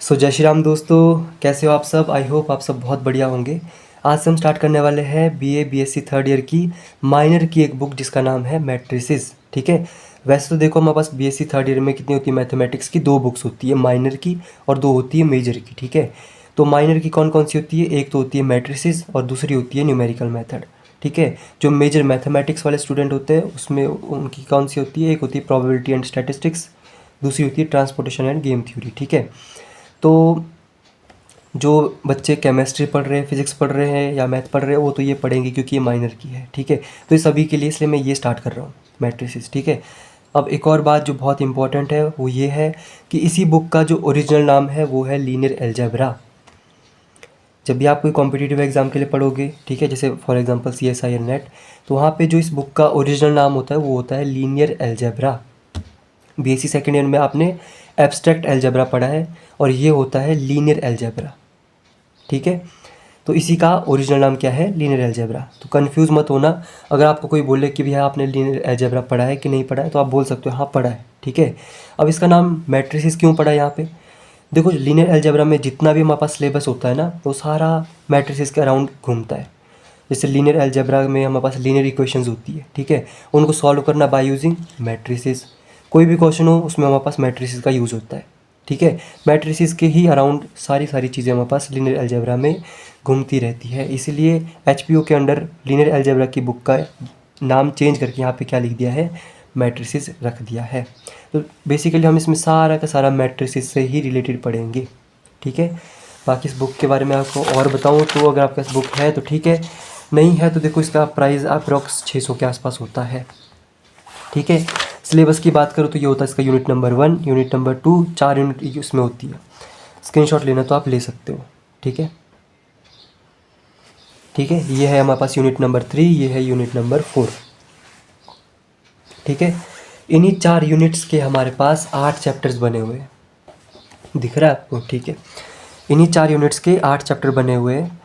जय श्री राम दोस्तों, कैसे हो आप सब। आई होप आप सब बहुत बढ़िया होंगे। आज से हम स्टार्ट करने वाले हैं बीए बीएससी थर्ड ईयर की माइनर की एक बुक जिसका नाम है मैट्रिसेस। ठीक है। वैसे तो देखो हमारे पास बीएससी थर्ड ईयर में कितनी होती है, मैथमेटिक्स की 2 बुक्स होती है, माइनर की और 2 होती है मेजर की। ठीक है। तो माइनर की कौन कौन सी होती है, एक तो होती है मैट्रिसेस और दूसरी होती है न्यूमेरिकल मेथड। ठीक है। जो मेजर मैथमेटिक्स वाले स्टूडेंट होते हैं उसमें उनकी कौन सी होती है, एक होती है प्रोबेबिलिटी एंड स्टैटिस्टिक्स, दूसरी होती है ट्रांसपोर्टेशन एंड गेम थ्योरी। ठीक है। तो जो बच्चे केमिस्ट्री पढ़ रहे हैं, फिजिक्स पढ़ रहे हैं या मैथ पढ़ रहे हैं वो तो ये पढ़ेंगे क्योंकि ये माइनर की है। ठीक है। तो ये सभी के लिए इसलिए मैं ये स्टार्ट कर रहा हूँ मैट्रिसेस। ठीक है। अब एक और बात जो बहुत इंपॉर्टेंट है वो ये है कि इसी बुक का जो ओरिजिनल नाम है वो है लीनियर अलजेब्रा। जब भी आप कोई कॉम्पिटिटिव एग्जाम के लिए पढ़ोगे, ठीक है, जैसे फॉर एग्जांपल सीएसआई या नेट, तो वहाँ पे जो इस बुक का ओरिजिनल नाम होता है वो होता है linear algebra. BSc second year में आपने एब्स्ट्रैक्ट अलजेब्रा पढ़ा है और ये होता है लीनियर अलजेब्रा। ठीक है। तो इसी का ओरिजिनल नाम क्या है, लीनियर अलजेब्रा। तो कंफ्यूज मत होना। अगर आपको कोई बोले कि भैया आपने लीनियर अलजेब्रा पढ़ा है कि नहीं पढ़ा है, तो आप बोल सकते हो हाँ पढ़ा है। ठीक है। अब इसका नाम मैट्रिसेस क्यों पढ़ा है यहाँ पे, देखो लीनियर अलजेब्रा में जितना भी हमारे पास सिलेबस होता है ना वो सारा मैट्रिसेस के अराउंड घूमता है। जैसे लीनियर अलजेब्रा में हमारे पास लीनियर इक्वेशंस होती है, ठीक है, उनको सॉल्व करना बाय यूजिंग मैट्रिसेस। कोई भी क्वेश्चन हो उसमें हमारे पास मैट्रिसेस का यूज़ होता है। ठीक है। मैट्रिसेस के ही अराउंड सारी सारी चीज़ें हमारे पास लीनियर अलजेब्रा में घूमती रहती है। इसीलिए एचपीओ के अंडर लीनियर अलजेब्रा की बुक का नाम चेंज करके यहाँ पे क्या लिख दिया है, मैट्रिसेस रख दिया है। तो बेसिकली हम इसमें सारा का सारा मैट्रिसेस से ही रिलेटेड पढ़ेंगे। ठीक है। बाकी इस बुक के बारे में आपको और बताऊँ तो अगर आपके पास बुक है तो ठीक है, नहीं है तो देखो इसका प्राइस अप्रॉक्स 600 के आसपास होता है। ठीक है। सिलेबस की बात करूँ तो ये होता है इसका unit number 1, unit number 2, 4 unit इसमें होती है। स्क्रीनशॉट लेना तो आप ले सकते हो। ठीक है। ठीक है। ये है हमारे पास यूनिट नंबर 3, ये है यूनिट नंबर 4। ठीक है। इन्हीं 4 यूनिट्स के हमारे पास 8 चैप्टर्स बने हुए हैं, दिख रहा है आपको। ठीक है। इन्हीं 4 यूनिट्स के 8 चैप्टर बने हुए हैं।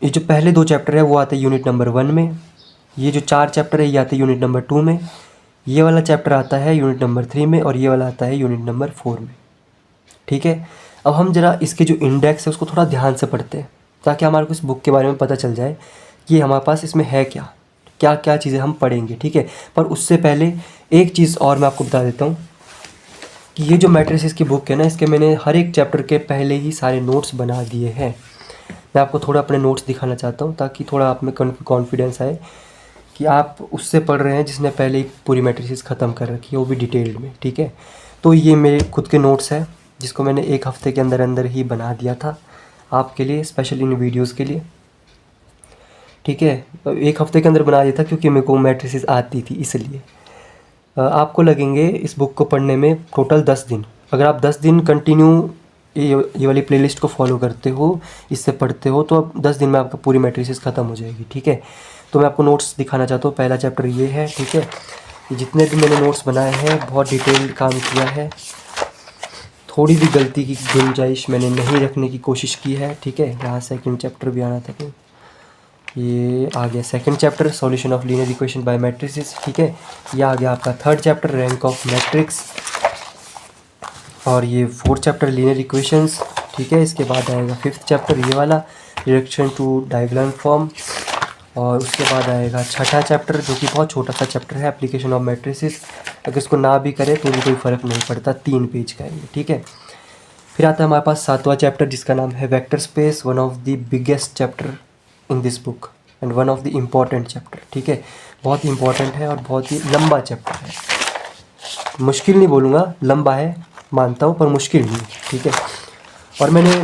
ये जो पहले 2 चैप्टर है वो आते हैं यूनिट नंबर 1 में, ये जो 4 चैप्टर है ये आते हैं यूनिट नंबर 2 में, ये वाला चैप्टर आता है यूनिट नंबर 3 में और ये वाला आता है यूनिट नंबर 4 में। ठीक है। अब हम जरा इसके जो इंडेक्स है उसको थोड़ा ध्यान से पढ़ते हैं ताकि हमारे को इस बुक के बारे में पता चल जाए कि हमारे पास इसमें है क्या क्या क्या चीज़ें हम पढ़ेंगे। ठीक है। पर उससे पहले एक चीज़ और मैं आपको बता देता हूँ कि ये जो मैट्रिसेस की बुक है ना, इसके मैंने हर एक चैप्टर के पहले ही सारे नोट्स बना दिए हैं। मैं आपको थोड़ा अपने नोट्स दिखाना चाहता हूँ ताकि थोड़ा आप में कॉन्फिडेंस आए कि आप उससे पढ़ रहे हैं जिसने पहले ही पूरी मैट्रिसेस ख़त्म कर रखी है, वो भी डिटेल्ड में। ठीक है। तो ये मेरे खुद के नोट्स हैं जिसको मैंने एक हफ़्ते के अंदर अंदर ही बना दिया था आपके लिए, स्पेशल इन वीडियोज़ के लिए। ठीक है। एक हफ़्ते के अंदर बना दिया था क्योंकि मेरे को मैट्रिसेस आती थी इसलिए। आपको लगेंगे इस बुक को पढ़ने में टोटल 10 दिन। अगर आप 10 दिन कंटिन्यू ये वाली प्लेलिस्ट को फॉलो करते हो, इससे पढ़ते हो, तो अब 10 दिन में आपका पूरी मैट्रिसेस ख़त्म हो जाएगी। ठीक है। तो मैं आपको नोट्स दिखाना चाहता हूँ। पहला चैप्टर ये है। ठीक है। ये जितने भी मैंने नोट्स बनाए हैं बहुत डिटेल्ड काम किया है, थोड़ी भी गलती की गुंजाइश मैंने नहीं रखने की कोशिश की है। ठीक है। यहाँ सेकंड चैप्टर भी आना था, तो ये आ गया second chapter, solution of linear equation by matrices. ठीक है। ये आ गया आपका third chapter, rank of matrix, और ये फोर्थ चैप्टर लीनियर इक्वेशंस। ठीक है। इसके बाद आएगा फिफ्थ चैप्टर ये वाला, रिडक्शन टू डायगोनल फॉर्म, और उसके बाद आएगा छठा चैप्टर जो कि बहुत छोटा सा चैप्टर है, एप्लीकेशन ऑफ मैट्रिसेस। अगर इसको ना भी करें तो भी कोई फ़र्क नहीं पड़ता, 3 पेज का है ये। ठीक है। फिर आता है हमारे पास सातवां चैप्टर जिसका नाम है vector space, one of the biggest chapter in this book and one of the important chapter. ठीक है। बहुत ही इंपॉर्टेंट है और बहुत ही लंबा चैप्टर है। मुश्किल नहीं बोलूँगा, लंबा है मानता हूँ, पर मुश्किल नहीं। ठीक है। और मैंने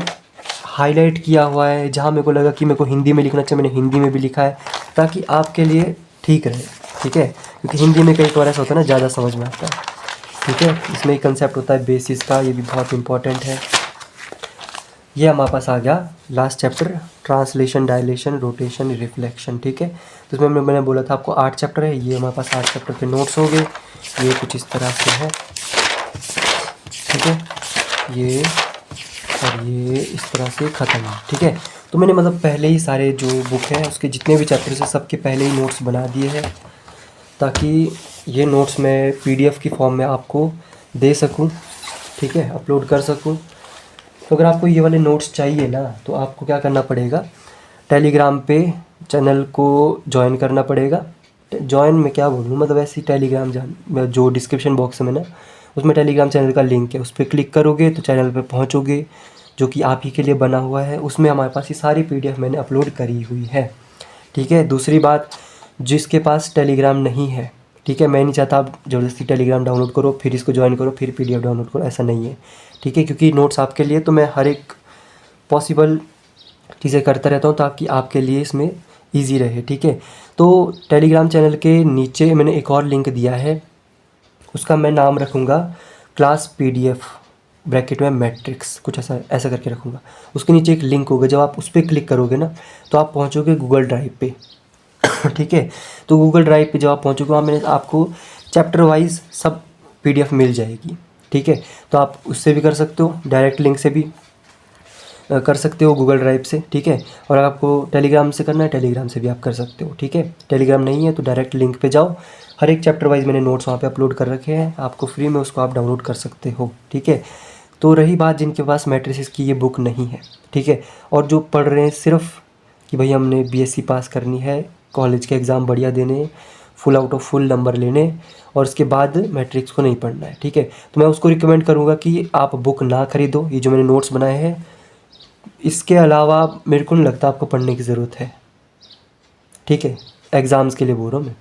हाईलाइट किया हुआ है, जहाँ मेरे को लगा कि मेरे को हिंदी में लिखना चाहिए मैंने हिंदी में भी लिखा है ताकि आपके लिए ठीक रहे। ठीक है। क्योंकि हिंदी में कई बार ऐसा होता है ना, ज़्यादा समझ में आता है। ठीक है। इसमें एक कंसेप्ट होता है बेसिस का, ये भी बहुत इंपॉर्टेंट है। ये हमारे पास आ गया last chapter, translation, dilation, rotation, reflection. ठीक है। तो इसमें मैंने बोला था आपको 8 चैप्टर है, ये हमारे पास 8 चैप्टर के नोट्स हो गए। ये कुछ इस तरह से है। ठीक है। ये और ये इस तरह से ख़त्म है। ठीक है। तो मैंने मतलब पहले ही सारे जो बुक है उसके जितने भी चैप्टर्स हैं सबके पहले ही नोट्स बना दिए हैं ताकि ये नोट्स मैं पीडीएफ की फॉर्म में आपको दे सकूं। ठीक है। अपलोड कर सकूं। तो अगर आपको ये वाले नोट्स चाहिए ना, तो आपको क्या करना पड़ेगा, टेलीग्राम पे चैनल को ज्वाइन करना पड़ेगा। ज्वाइन में क्या बोलूँ, मतलब ऐसे ही टेलीग्राम जो डिस्क्रिप्शन बॉक्स में ना, उसमें टेलीग्राम चैनल का लिंक है, उस पर क्लिक करोगे तो चैनल पे पहुँचोगे, जो कि आप ही के लिए बना हुआ है। उसमें हमारे पास ये सारी PDF मैंने अपलोड करी हुई है, ठीक है। दूसरी बात, जिसके पास टेलीग्राम नहीं है, ठीक है, मैं नहीं चाहता आप ज़बरदस्ती टेलीग्राम डाउनलोड करो फिर इसको ज्वाइन करो फिर PDF डाउनलोड करो, ऐसा नहीं है, ठीक है। क्योंकि नोट्स आपके लिए तो मैं हर एक पॉसिबल चीज़ें करता रहता हूँ ताकि आपके लिए इसमें ईजी रहे, ठीक है। तो टेलीग्राम चैनल के नीचे मैंने एक और लिंक दिया है, उसका मैं नाम रखूँगा क्लास PDF ब्रैकेट में मैट्रिक्स, कुछ ऐसा ऐसा करके रखूँगा। उसके नीचे एक लिंक होगा, जब आप उस पर क्लिक करोगे ना तो आप पहुँचोगे गूगल ड्राइव पे ठीक है। तो गूगल ड्राइव पे जब आप पहुँचोगे, वहाँ मैंने आपको चैप्टर वाइज सब PDF मिल जाएगी, ठीक है। तो आप उससे भी कर सकते हो, डायरेक्ट लिंक से भी कर सकते हो गूगल ड्राइव से, ठीक है। और अगर आपको टेलीग्राम से करना है, टेलीग्राम से भी आप कर सकते हो, ठीक है। टेलीग्राम नहीं है तो डायरेक्ट लिंक पे जाओ, हर एक चैप्टर वाइज मैंने नोट्स वहाँ पे अपलोड कर रखे हैं, आपको फ्री में उसको आप डाउनलोड कर सकते हो, ठीक है। तो रही बात जिनके पास मैट्रिसेस की ये बुक नहीं है, ठीक है, और जो पढ़ रहे हैं सिर्फ कि भाई हमने BSc पास करनी है, कॉलेज के एग्ज़ाम बढ़िया देने, full out of full number लेने, और उसके बाद मैट्रिक्स को नहीं पढ़ना है, ठीक है, तो मैं उसको रिकमेंड करूँगा कि आप बुक ना खरीदो। ये जो मैंने नोट्स बनाए हैं, इसके अलावा मेरे को नहीं लगता आपको पढ़ने की ज़रूरत है, ठीक है। एग्ज़ाम्स के लिए बोल रहा हूँ मैं,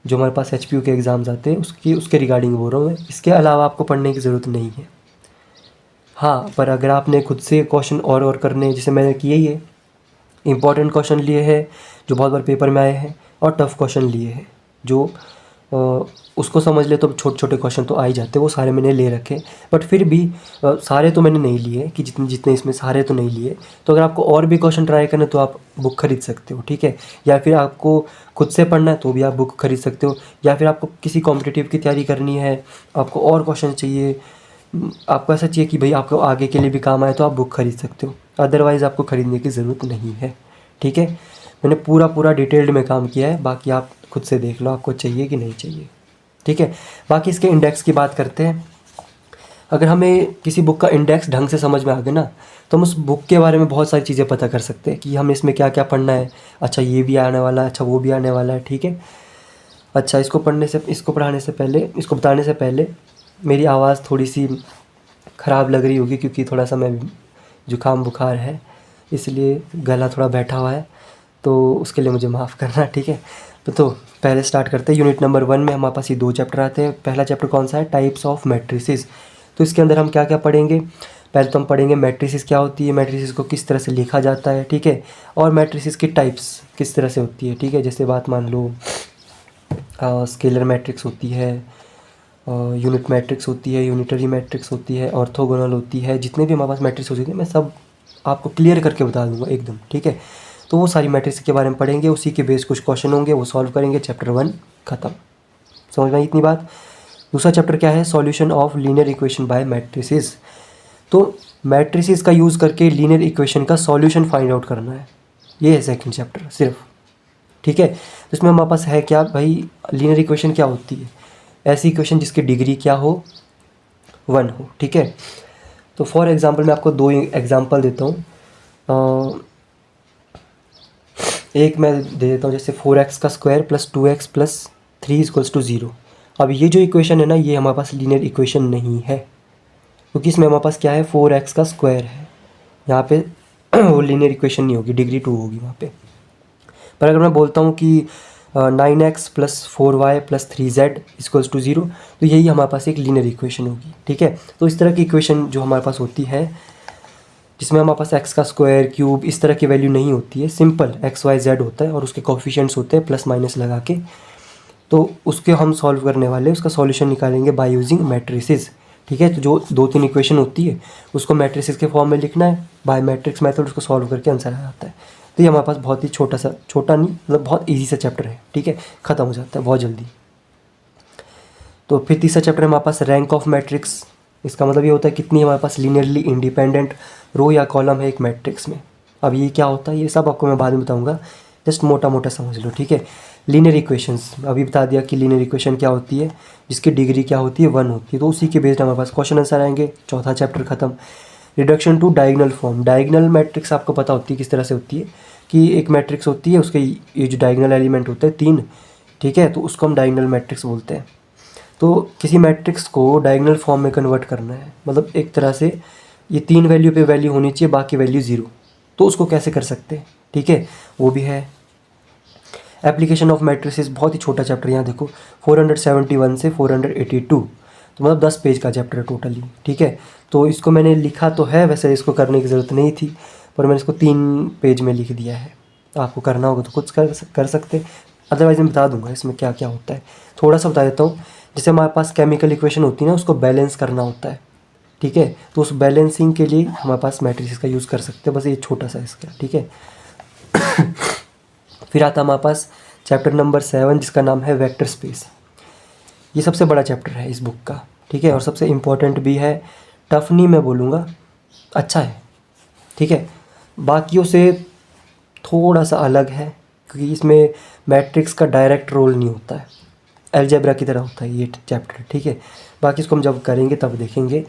जो हमारे पास HPU के एग्ज़ाम्स आते हैं उसके रिगार्डिंग बोल रहा हूँ मैं, इसके अलावा आपको पढ़ने की ज़रूरत नहीं है। हाँ, पर अगर आपने खुद से क्वेश्चन और करने, जैसे मैंने किए ही है, इम्पॉर्टेंट क्वेश्चन लिए हैं जो बहुत बार पेपर में आए हैं, और टफ़ क्वेश्चन लिए हैं जो उसको समझ ले तो छोटे छोटे क्वेश्चन तो आ ही जाते हैं, वो सारे मैंने ले रखे। बट फिर भी सारे तो मैंने नहीं लिए कि जितने जितने इसमें सारे तो नहीं लिए। तो अगर आपको और भी क्वेश्चन ट्राई करना है तो आप बुक खरीद सकते हो, ठीक है। या फिर आपको खुद से पढ़ना है तो भी आप बुक खरीद सकते हो, या फिर आपको किसी कॉम्पिटिटिव की तैयारी करनी है, आपको और क्वेश्चन चाहिए, आपको ऐसा चाहिए कि भाई आपको आगे के लिए भी काम आए, तो आप बुक खरीद सकते हो। अदरवाइज़ आपको ख़रीदने की ज़रूरत नहीं है, ठीक है। मैंने पूरा डिटेल्ड में काम किया है, बाकी आप खुद से देख लो आपको चाहिए कि नहीं चाहिए, ठीक है। बाकी इसके इंडेक्स की बात करते हैं। अगर हमें किसी बुक का इंडेक्स ढंग से समझ में आ गया ना, तो हम उस बुक के बारे में बहुत सारी चीज़ें पता कर सकते हैं कि हमें इसमें क्या क्या पढ़ना है। अच्छा ये भी आने वाला है, अच्छा वो भी आने वाला है, ठीक है। अच्छा इसको बताने से पहले मेरी आवाज़ थोड़ी सी ख़राब लग रही होगी, क्योंकि थोड़ा सा मैं जुकाम बुखार है, इसलिए गला थोड़ा बैठा हुआ है, तो उसके लिए मुझे माफ़ करना, ठीक है। तो पहले स्टार्ट करते हैं। यूनिट नंबर 1 में हमारे पास ये 2 चैप्टर आते हैं। पहला चैप्टर कौन सा है, टाइप्स ऑफ मैट्रिसेस। तो इसके अंदर हम क्या क्या पढ़ेंगे, पहले तो हम पढ़ेंगे मैट्रिसेस क्या होती है, मैट्रिसेस को किस तरह से लिखा जाता है, ठीक है, और मैट्रिसेस की टाइप्स किस तरह से होती है, ठीक है। जैसे बात मान लो स्केलर मैट्रिक्स होती है, यूनिट मैट्रिक्स होती है, यूनिटरी मैट्रिक्स होती है, ऑर्थोगोनल होती है, जितने भी हमारे पास मैट्रिक्स होती है मैं सब आपको क्लियर करके बता दूंगा एकदम, ठीक है। तो वो सारी मैट्रिक्स के बारे में पढ़ेंगे, उसी के बेस कुछ क्वेश्चन होंगे, वो सॉल्व करेंगे, चैप्टर 1 ख़त्म। समझ में आई इतनी बात। दूसरा चैप्टर क्या है, solution of linear equation by matrices. तो मैट्रिसेस का यूज़ करके लीनियर इक्वेशन का सॉल्यूशन फाइंड आउट करना है, ये है सेकंड चैप्टर सिर्फ, ठीक है। तो इसमें हमारे पास है क्या भाई, लीनियर इक्वेशन क्या होती है, ऐसी इक्वेशन जिसकी डिग्री क्या हो, 1 हो, ठीक है। तो फॉर एग्जांपल मैं आपको 2 एग्जांपल देता हूँ। एक मैं दे देता हूँ, जैसे 4x का square plus 2x plus 3 equals to 0। अब ये जो इक्वेशन है ना, ये हमारे पास लीनियर इक्वेशन नहीं है, क्योंकि इसमें हमारे पास क्या है, 4x का स्क्वायर है, यहाँ पे वो लीनियर इक्वेशन नहीं होगी, डिग्री 2 होगी वहाँ पे। पर अगर मैं बोलता हूँ कि 9x plus 4y plus 3z equals to 0, तो यही हमारे पास एक लीनियर इक्वेशन होगी, ठीक है। तो इस तरह की इक्वेशन जो हमारे पास होती है, जिसमें हमारे पास x का स्क्वायर क्यूब इस तरह की वैल्यू नहीं होती है, सिंपल x y z होता है और उसके कोफिशिएंट्स होते हैं प्लस माइनस लगा के, तो उसके हम सॉल्व करने वाले उसका सॉल्यूशन निकालेंगे बाय यूजिंग मैट्रिसेस, ठीक है। तो जो 2-3 इक्वेशन होती है उसको मैट्रिसेस के फॉर्म में लिखना है, बाय मैट्रिक्स मेथड उसको सॉल्व करके आंसर आ जाता है। तो ये हमारे पास बहुत ही छोटा नहीं, मतलब बहुत ईजी सा चैप्टर है, ठीक है, ख़त्म हो जाता है बहुत जल्दी। तो फिर तीसरा चैप्टर हमारे पास रैंक ऑफ मैट्रिक्स। इसका मतलब ये होता है कितनी हमारे पास लीनियरली इंडिपेंडेंट रो या कॉलम है एक मैट्रिक्स में। अब ये क्या होता है, ये सब आपको मैं बाद में बताऊंगा, जस्ट मोटा मोटा समझ लो, ठीक है। लीनियर इक्वेशंस अभी बता दिया कि लीनियर इक्वेशन क्या होती है, जिसकी डिग्री क्या होती है, 1 होती है। तो उसी के बेस्ड हमारे पास क्वेश्चन आंसर आएंगे, चौथा चैप्टर ख़त्म। Reduction to diagonal form. Diagonal matrix आपको पता होती है किस तरह से होती है कि एक मैट्रिक्स होती है, उसके ये जो डायगोनल एलिमेंट होते हैं 3, ठीक है, तो उसको हम डायगोनल मैट्रिक्स बोलते हैं। तो किसी मैट्रिक्स को डायगोनल फॉर्म में कन्वर्ट करना है, मतलब एक तरह से ये 3 वैल्यू पे वैल्यू होनी चाहिए, बाकी वैल्यू 0, तो उसको कैसे कर सकते हैं, ठीक है, वो भी है। एप्लीकेशन ऑफ मैट्रिसेस, बहुत ही छोटा चैप्टर, यहाँ देखो 471 से 482, तो मतलब 10 पेज का चैप्टर है टोटली, ठीक है। तो इसको मैंने लिखा तो है, वैसे इसको करने की ज़रूरत नहीं थी, पर मैंने इसको 3 पेज में लिख दिया है। आपको करना होगा तो कुछ कर सकते, अदरवाइज़ मैं बता दूंगा इसमें क्या क्या होता है। थोड़ा सा बता देता हूँ। जैसे हमारे पास केमिकल इक्वेशन होती है ना, उसको बैलेंस करना होता है, ठीक है, तो उस बैलेंसिंग के लिए हमारे पास मैट्रिसेस का यूज़ कर सकते हैं, बस ये छोटा सा इसका, ठीक है। फिर आता है हमारे पास चैप्टर नंबर 7, जिसका नाम है वेक्टर स्पेस। ये सबसे बड़ा चैप्टर है इस बुक का, ठीक है, और सबसे इम्पोर्टेंट भी है। टफ नहीं मैं बोलूँगा, अच्छा है, ठीक है, बाकियों से थोड़ा सा अलग है, क्योंकि इसमें मैट्रिक्स का डायरेक्ट रोल नहीं होता है, अलजेब्रा की तरह होता है ये चैप्टर, ठीक है। बाकी इसको हम जब करेंगे तब देखेंगे।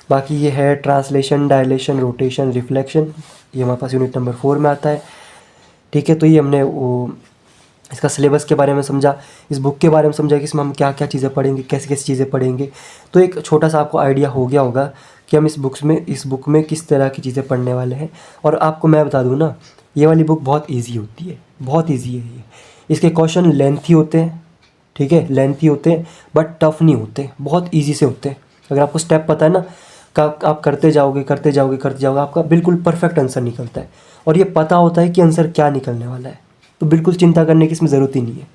बाकी ये है ट्रांसलेशन, डायलेशन, रोटेशन, रिफ्लेक्शन, ये हमारे पास यूनिट नंबर 4 में आता है, ठीक है। तो ये हमने वो इसका सिलेबस के बारे में समझा, इस बुक के बारे में समझा कि इसमें हम क्या क्या चीज़ें पढ़ेंगे, कैसी कैसी चीज़ें पढ़ेंगे। तो एक छोटा सा आपको आइडिया हो गया होगा कि हम इस बुक में किस तरह की चीज़ें पढ़ने वाले हैं। और आपको मैं बता दूँ ना, ये वाली बुक बहुत ईजी होती है, बहुत ईजी है ये। इसके क्वेश्चन लेंथी होते हैं, ठीक है, लेंथी होते हैं, बट टफ नहीं होते, बहुत ईजी से होते हैं। अगर आपको स्टेप पता है ना, आप करते जाओगे करते जाओगे करते जाओगे, आपका बिल्कुल परफेक्ट आंसर निकलता है। और ये पता होता है कि आंसर क्या निकलने वाला है, तो बिल्कुल चिंता करने की इसमें ज़रूरत ही नहीं है।